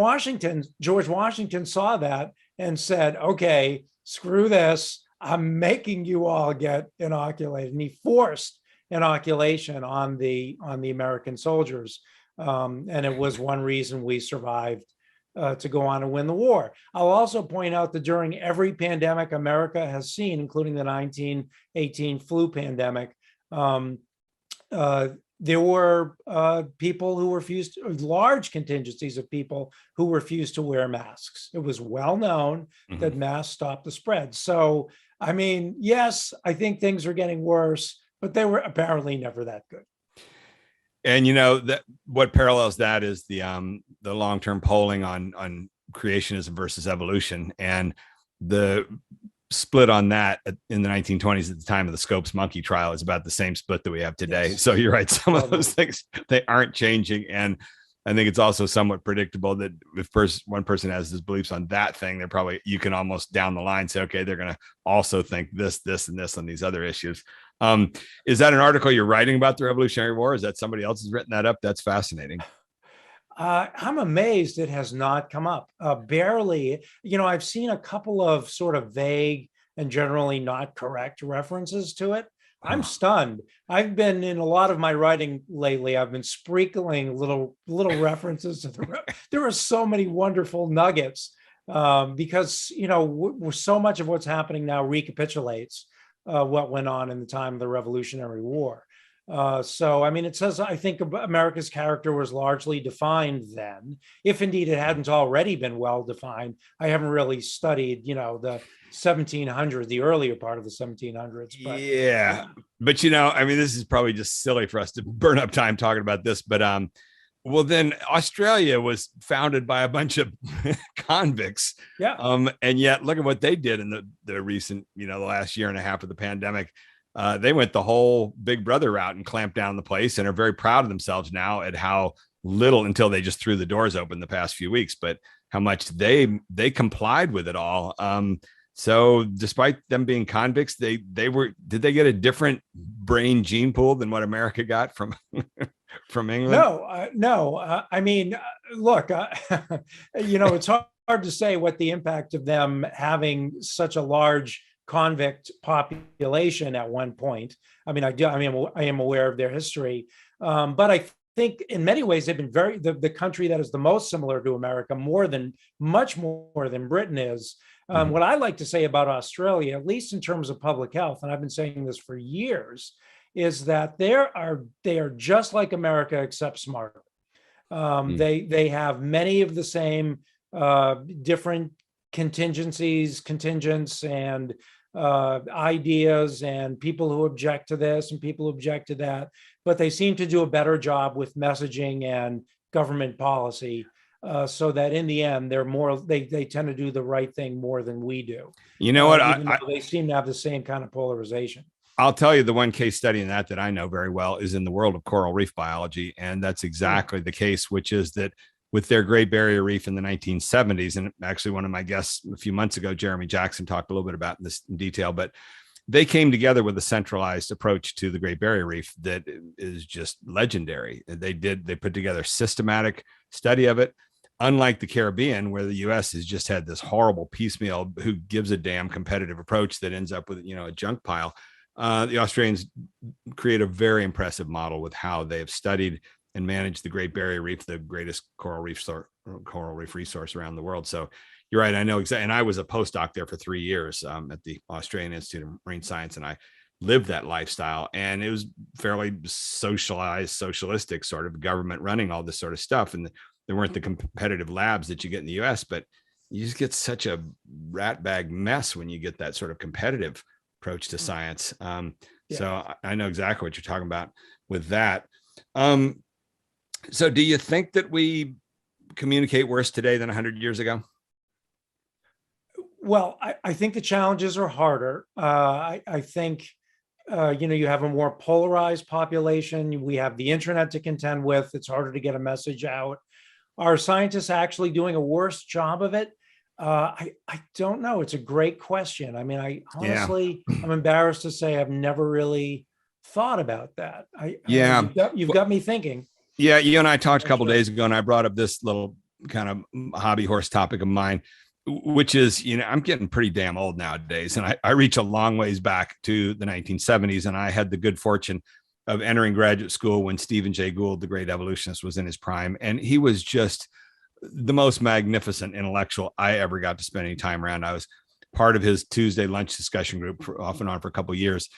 George Washington saw that and said, okay, screw this. I'm making you all get inoculated. And he forced inoculation on the American soldiers. And it was one reason we survived to go on and win the war. I'll also point out that during every pandemic America has seen, including the 1918 flu pandemic, there were people who refused, large contingencies of people who refused to wear masks. It was well known that masks stopped the spread. So, I mean, yes, I think things are getting worse, but they were apparently never that good. And that what parallels that is the long-term polling on creationism versus evolution, and the split on that in the 1920s at the time of the Scopes monkey trial is about the same split that we have today. Yes. So you're right. Some of those things, they aren't changing. And I think it's also somewhat predictable that if one person has his beliefs on that thing, they're probably, you can almost down the line say, okay, they're going to also think this, and this on these other issues. Is that an article you're writing about the Revolutionary War? Is that somebody else has written that up? That's fascinating. I'm amazed it has not come up. Barely. I've seen a couple of sort of vague and generally not correct references to it. I'm stunned. I've been in a lot of my writing lately. I've been sprinkling little references to there are so many wonderful nuggets because so much of what's happening now recapitulates what went on in the time of the Revolutionary War. So, I mean, it says, I think America's character was largely defined then, if indeed it hadn't already been well defined. I haven't really studied, the 1700s, the earlier part of the 1700s. But, yeah. But, I mean, this is probably just silly for us to burn up time talking about this, but well, then Australia was founded by a bunch of convicts. Yeah. And yet look at what they did in the recent, the last year and a half of the pandemic. They went the whole Big Brother route and clamped down the place and are very proud of themselves now at how little, until they just threw the doors open the past few weeks, but how much they complied with it all. So despite them being convicts, did they get a different brain gene pool than what America got from England? No. I mean, look, it's hard to say what the impact of them having such a large convict population at one point. I mean, I am aware of their history, but I think in many ways they've been the country that is the most similar to America, much more than Britain is. What I like to say about Australia, at least in terms of public health, and I've been saying this for years, is that they are just like America except smarter. They have many of the same different contingents, and ideas, and people who object to this and people who object to that, but they seem to do a better job with messaging and government policy, so that in the end, they tend to do the right thing more than we do. You know what? Even though they seem to have the same kind of polarization. I'll tell you the one case study in that I know very well is in the world of coral reef biology. And that's exactly the case, which is that with their Great Barrier Reef in the 1970s, and actually one of my guests a few months ago, Jeremy Jackson, talked a little bit about this in detail, but they came together with a centralized approach to the Great Barrier Reef that is just legendary. They put together a systematic study of it. Unlike the Caribbean, where the U.S. has just had this horrible piecemeal, who gives a damn competitive approach that ends up with, a junk pile. The Australians create a very impressive model with how they have studied and managed the Great Barrier Reef, the greatest coral reef resource around the world. So you're right. I know exactly. And I was a postdoc there for 3 years at the Australian Institute of Marine Science, and I lived that lifestyle. And it was fairly socialistic sort of government running all this sort of stuff. And there weren't the competitive labs that you get in the US, but you just get such a rat bag mess when you get that sort of competitive approach to science. So I know exactly what you're talking about with that. So do you think that we communicate worse today than 100 years ago? Well, I think the challenges are harder. I think, you have a more polarized population. We have the internet to contend with. It's harder to get a message out. Are scientists actually doing a worse job of it? I don't know. It's a great question. I mean, I'm embarrassed to say I've never really thought about that. You've got me thinking. Yeah, you and I talked a couple of days ago, and I brought up this little kind of hobby horse topic of mine, which is, I'm getting pretty damn old nowadays, and I reach a long ways back to the 1970s, and I had the good fortune of entering graduate school when Stephen Jay Gould, the great evolutionist, was in his prime. And he was just the most magnificent intellectual I ever got to spend any time around. I was part of his Tuesday lunch discussion group off and on for a couple of years.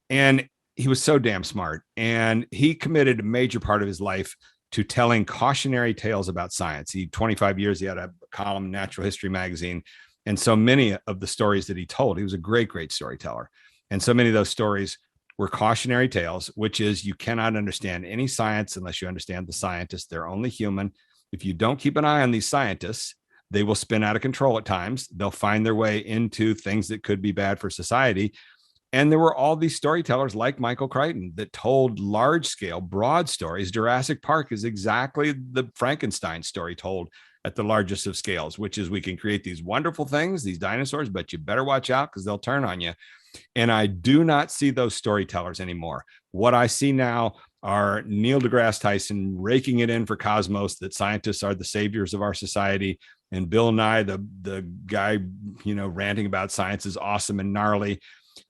And he was so damn smart. And he committed a major part of his life to telling cautionary tales about science. 25 years, he had a column in Natural History magazine. And so many of the stories that he told, he was a great, great storyteller. And so many of those stories were cautionary tales, which is you cannot understand any science unless you understand the scientists. They're only human. If you don't keep an eye on these scientists, they will spin out of control at times. They'll find their way into things that could be bad for society. And there were all these storytellers like Michael Crichton that told large scale, broad stories. Jurassic Park is exactly the Frankenstein story told at the largest of scales, which is we can create these wonderful things, these dinosaurs, but you better watch out because they'll turn on you. And I do not see those storytellers anymore. What I see now are Neil deGrasse Tyson raking it in for Cosmos, that scientists are the saviors of our society, and Bill Nye, the guy, ranting about science is awesome and gnarly.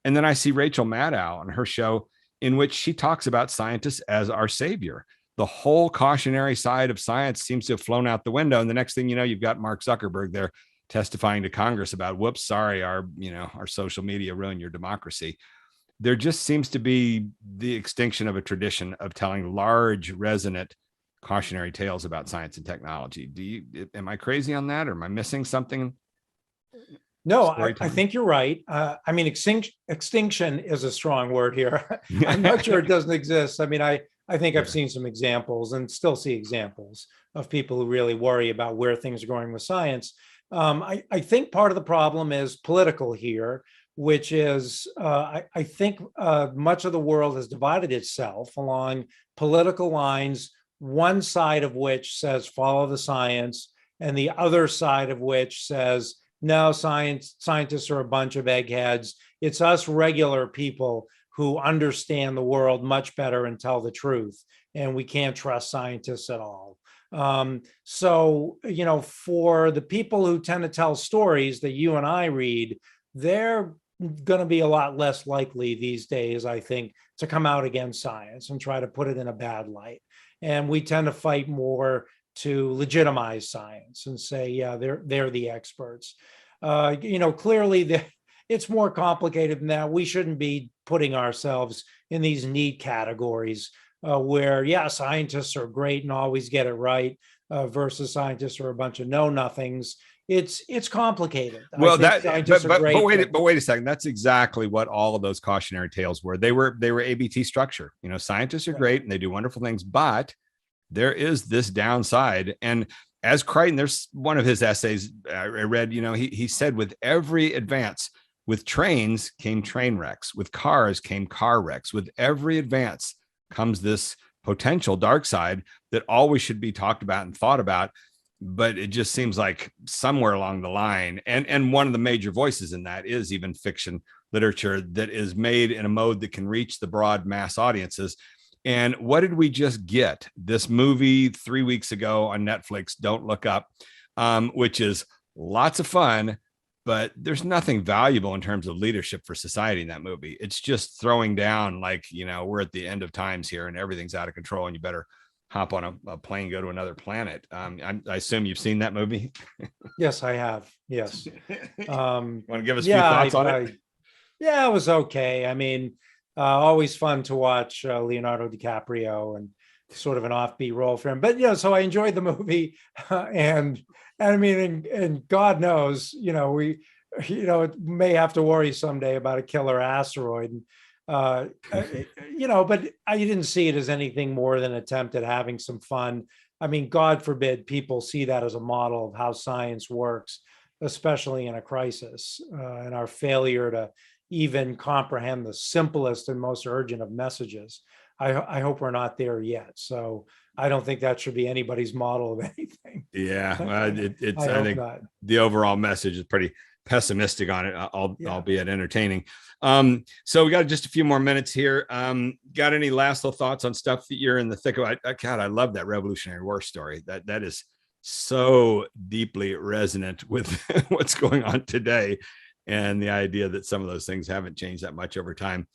And then I see Rachel Maddow on her show, in which she talks about scientists as our savior. The whole cautionary side of science seems to have flown out the window. And the next thing you know, you've got Mark Zuckerberg there testifying to Congress about, whoops, sorry, our social media ruined your democracy. There just seems to be the extinction of a tradition of telling large, resonant, cautionary tales about science and technology. Am I crazy on that, or am I missing something? No, I think you're right. I mean, extinction is a strong word here. I'm not sure it doesn't exist. I mean, I think I've seen some examples and still see examples of people who really worry about where things are going with science. I think part of the problem is political here, which is I think much of the world has divided itself along political lines, one side of which says follow the science, and the other side of which says, no, scientists are a bunch of eggheads. It's us regular people who understand the world much better and tell the truth, and we can't trust scientists at all. So, for the people who tend to tell stories that you and I read, they're going to be a lot less likely these days, I think, to come out against science and try to put it in a bad light. And we tend to fight more to legitimize science and say, yeah, they're the experts. Clearly it's more complicated than that. We shouldn't be putting ourselves in these neat categories where, yeah, scientists are great and always get it right versus scientists are a bunch of know-nothings. it's complicated. Well, I think that scientists are great. but wait a second. That's exactly what all of those cautionary tales were. They were ABT structure. You know, scientists are great and they do wonderful things, but there is this downside. And as Crichton, there's one of his essays I read, you know, he said with every advance, with trains came train wrecks, with cars came car wrecks, with every advance comes this potential dark side that always should be talked about and thought about. But it just seems like somewhere along the line, and one of the major voices in that is even fiction literature that is made in a mode that can reach the broad mass audiences. And what did we just get? This movie 3 weeks ago on Netflix, Don't Look Up, which is lots of fun, but there's nothing valuable in terms of leadership for society in that movie. It's just throwing down like, you know, we're at the end of times here and everything's out of control and you better hop on a plane, go to another planet. I assume you've seen that movie. Yes, I have. Yes. Want to give us a few thoughts on it? Yeah, it was okay. I mean, always fun to watch Leonardo DiCaprio and sort of an offbeat role for him. But, you know, so I enjoyed the movie and I mean, and God knows, you know, it may have to worry someday about a killer asteroid. You know, but I didn't see it as anything more than an attempt at having some fun. I mean, God forbid people see that as a model of how science works, especially in a crisis, and our failure to even comprehend the simplest and most urgent of messages. I hope we're not there yet. So I don't think that should be anybody's model of anything. Yeah, I think not. The overall message is pretty pessimistic on it, albeit entertaining. So we got just a few more minutes here. Got any last little thoughts on stuff that you're in the thick of? God, I love that Revolutionary War story. That is so deeply resonant with what's going on today, and the idea that some of those things haven't changed that much over time.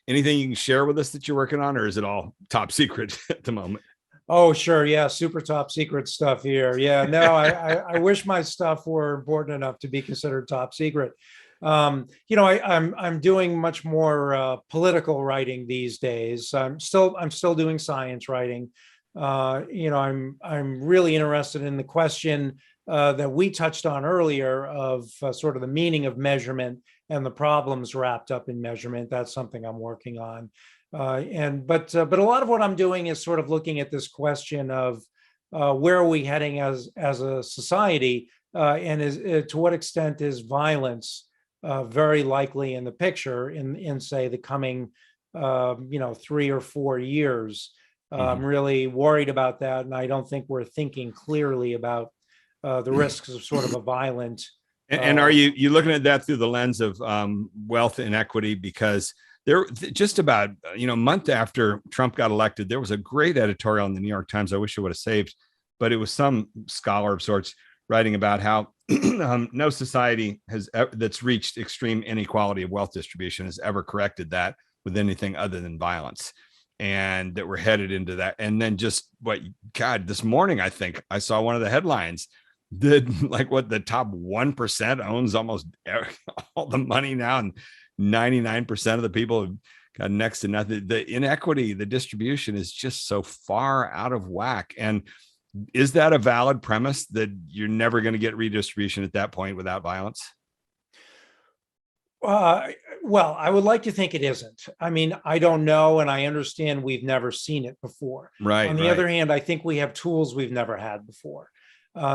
Anything you can share with us that you're working on, or is it all top secret at the moment? Oh, sure. Yeah. Super top secret stuff here. Yeah. No, I wish my stuff were important enough to be considered top secret. You know, I'm doing much more political writing these days. I'm still doing science writing. You know, I'm really interested in the question that we touched on earlier of sort of the meaning of measurement and the problems wrapped up in measurement. That's something I'm working on. But a lot of what I'm doing is sort of looking at this question of where are we heading as a society, and to what extent is violence very likely in the picture in say the coming 3 or 4 years. I'm really worried about that, and I don't think we're thinking clearly about the risks of sort of a violent. And are you looking at that through the lens of wealth inequity? Because there, just about a month after Trump got elected, there was a great editorial in the New York Times. I wish I would have saved, but it was some scholar of sorts writing about how no society that's reached extreme inequality of wealth distribution has ever corrected that with anything other than violence, and that we're headed into that. And then this morning, I think I saw one of the headlines that the top 1% owns almost all the money now, and 99% of the people have got next to nothing. The inequity, the distribution is just so far out of whack. And is that a valid premise that you're never going to get redistribution at that point without violence? Well, I would like to think it isn't. I mean, I don't know, and I understand we've never seen it before. Right. On the other hand, I think we have tools we've never had before.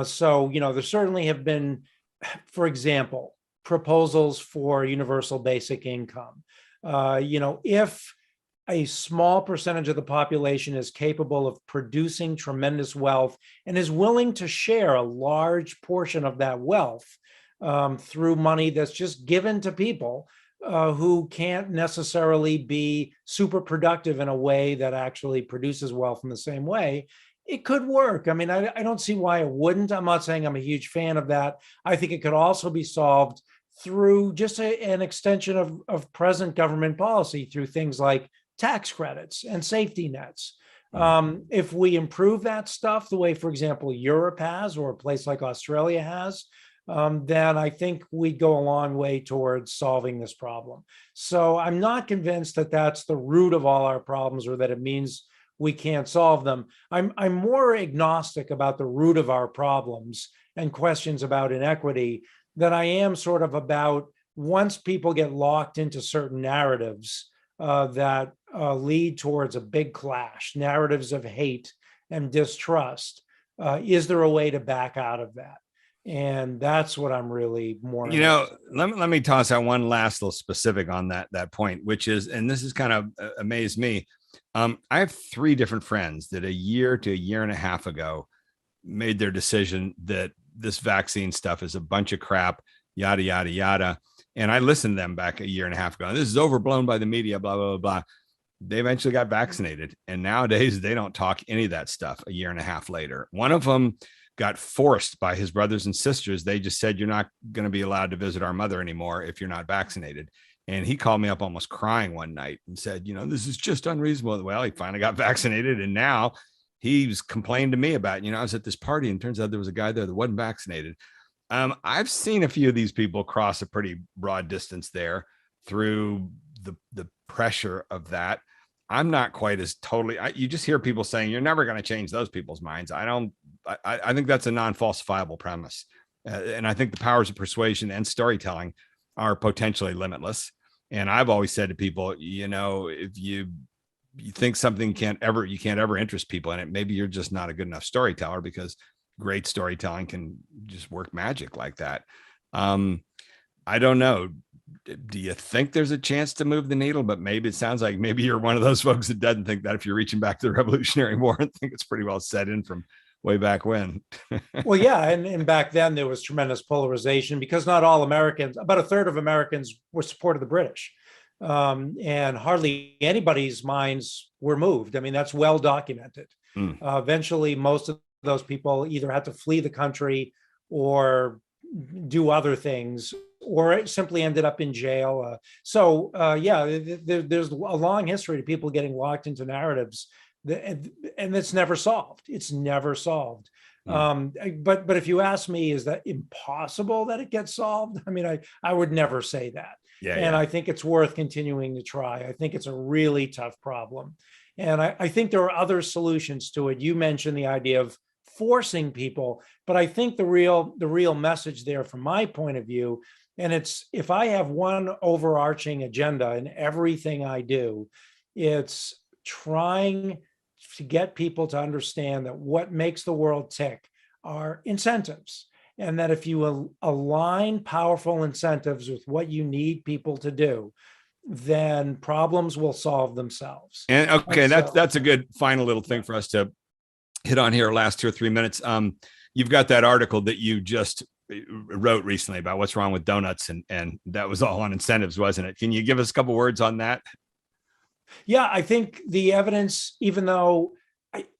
So, there certainly have been, for example, proposals for universal basic income. If a small percentage of the population is capable of producing tremendous wealth and is willing to share a large portion of that wealth through money that's just given to people who can't necessarily be super productive in a way that actually produces wealth in the same way, it could work. I mean, I don't see why it wouldn't. I'm not saying I'm a huge fan of that. I think it could also be solved through just an extension of present government policy through things like tax credits and safety nets. If we improve that stuff the way, for example, Europe has, or a place like Australia has, then I think we'd go a long way towards solving this problem. So I'm not convinced that that's the root of all our problems, or that it means we can't solve them. I'm more agnostic about the root of our problems and questions about inequity than I am sort of about once people get locked into certain narratives that lead towards a big clash, narratives of hate and distrust. Is there a way to back out of that? And that's what I'm really more. Let me toss out one last little specific on that point, which is, and this has kind of amazed me. I have 3 different friends that a year to a year and a half ago made their decision that this vaccine stuff is a bunch of crap, yada, yada, yada. And I listened to them back a year and a half ago. And this is overblown by the media, blah, blah, blah, blah. They eventually got vaccinated. And nowadays they don't talk any of that stuff a year and a half later. One of them got forced by his brothers and sisters. They just said, you're not going to be allowed to visit our mother anymore if you're not vaccinated. And he called me up almost crying one night and said, this is just unreasonable. Well, he finally got vaccinated. And now he's complained to me about, I was at this party and turns out there was a guy there that wasn't vaccinated. I've seen a few of these people cross a pretty broad distance there through the pressure of that. I'm not quite as totally, you just hear people saying you're never going to change those people's minds. I think that's a non-falsifiable premise. And I think the powers of persuasion and storytelling are potentially limitless. And I've always said to people, if you think something you can't ever interest people in it, maybe you're just not a good enough storyteller, because great storytelling can just work magic like that. I don't know. Do you think there's a chance to move the needle? But maybe it sounds like maybe you're one of those folks that doesn't think that, if you're reaching back to the Revolutionary War and think it's pretty well set in from way back when. Well, yeah. And back then there was tremendous polarization because not all Americans, about a third of Americans were supported the British. And hardly anybody's minds were moved. I mean, that's well documented. Eventually, most of those people either had to flee the country or do other things, or simply ended up in jail. There's a long history of people getting locked into narratives, and it's never solved. It's never solved. But if you ask me, is that impossible that it gets solved? I mean, I would never say that. I think it's worth continuing to try. I think it's a really tough problem. And I think there are other solutions to it. You mentioned the idea of forcing people, but I think the real message there from my point of view, and it's, if I have one overarching agenda in everything I do, it's trying to get people to understand that what makes the world tick are incentives. And that if you align powerful incentives with what you need people to do, then problems will solve themselves. And okay, that's a good final little thing for us to hit on here, last 2 or 3 minutes. You've got that article that you just wrote recently about what's wrong with donuts, and that was all on incentives, wasn't it? Can you give us a couple words on that? Yeah, I think the evidence, even though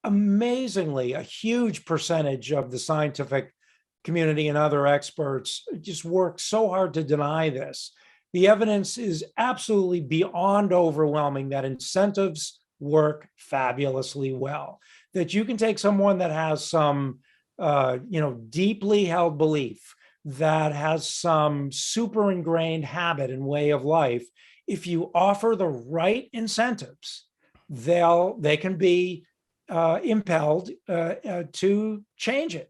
amazingly a huge percentage of the scientific community and other experts just work so hard to deny this, the evidence is absolutely beyond overwhelming that incentives work fabulously well. That you can take someone that has some, deeply held belief, that has some super ingrained habit and way of life. If you offer the right incentives, they can be impelled to change it.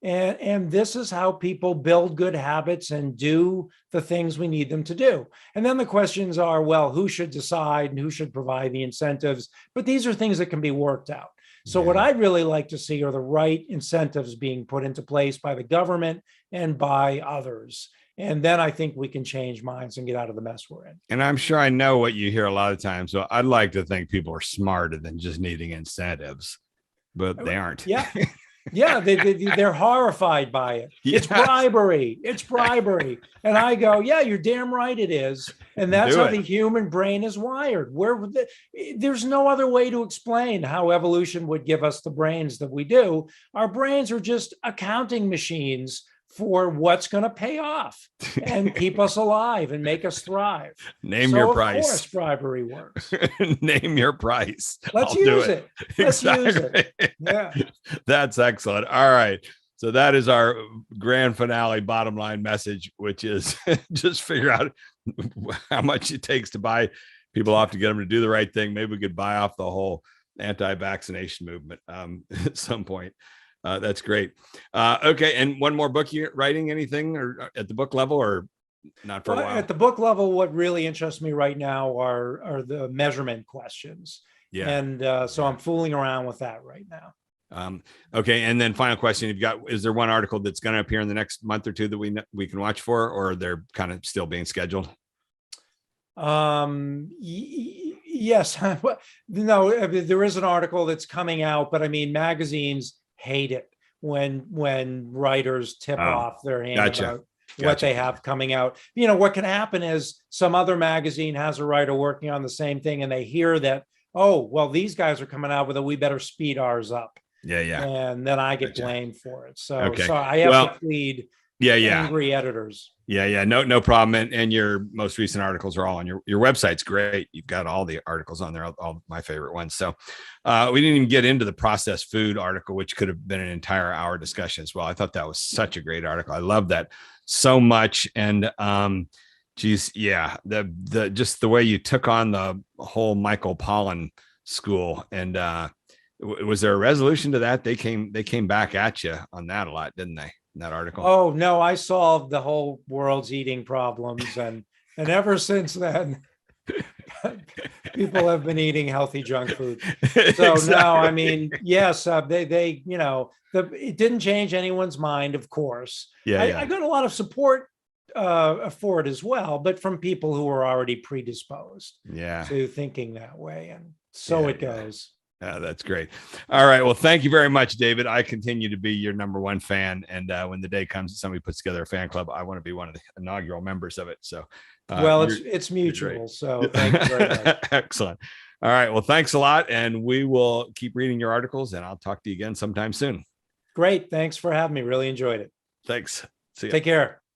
And this is how people build good habits and do the things we need them to do. And then the questions are, well, who should decide and who should provide the incentives? But these are things that can be worked out. So what I'd really like to see are the right incentives being put into place by the government and by others. And then I think we can change minds and get out of the mess we're in. And I'm sure I know what you hear a lot of times. So I'd like to think people are smarter than just needing incentives, but they aren't. Yeah. Yeah, they're horrified by it. Yes. It's bribery. It's bribery. And I go, yeah, you're damn right it is. And that's how the human brain is wired. There's no other way to explain how evolution would give us the brains that we do. Our brains are just accounting machines for what's going to pay off and keep us alive and make us thrive. Name your price. Of course, bribery works. Name your price. Let's use it. Let's use it. Yeah. That's excellent. All right. So that is our grand finale bottom line message, which is just figure out how much it takes to buy people off to get them to do the right thing. Maybe we could buy off the whole anti-vaccination movement at some point. That's great. Okay. And one more book you're writing, anything or at the book level, or not for a Well, while? at the book level, what really interests me right now are the measurement questions. Yeah. And so I'm fooling around with that right now. Okay. And then final question, is there one article that's going to appear in the next month or two that we can watch for, or they're kind of still being scheduled? Yes. No, there is an article that's coming out, but I mean, magazines hate it when writers tip off their hand about what they have coming out. What can happen is some other magazine has a writer working on the same thing, and they hear that, oh, well, these guys are coming out with it, we better speed ours up. Yeah. And then I get blamed for it. So, Okay. so I have to plead angry editors. Yeah. No problem. And your most recent articles are all on your website's great. You've got all the articles on there, all my favorite ones. So we didn't even get into the processed food article, which could have been an entire hour discussion as well. I thought that was such a great article. I love that so much. And geez, yeah, the just the way you took on the whole Michael Pollan school. And was there a resolution to that? They came back at you on that a lot, didn't they? In that article. Oh no, I solved the whole world's eating problems, and ever since then, people have been eating healthy junk food. So Exactly. now, I mean, yes, they it didn't change anyone's mind, of course. I got a lot of support for it as well, but from people who were already predisposed to thinking that way, and so it goes. That's great. All right. Well, thank you very much, David. I continue to be your number one fan. And when the day comes that somebody puts together a fan club, I want to be one of the inaugural members of it. So, well, it's mutual. So thank you very much. Excellent. All right. Well, thanks a lot. And we will keep reading your articles, and I'll talk to you again sometime soon. Great. Thanks for having me. Really enjoyed it. Thanks. See you. Take care.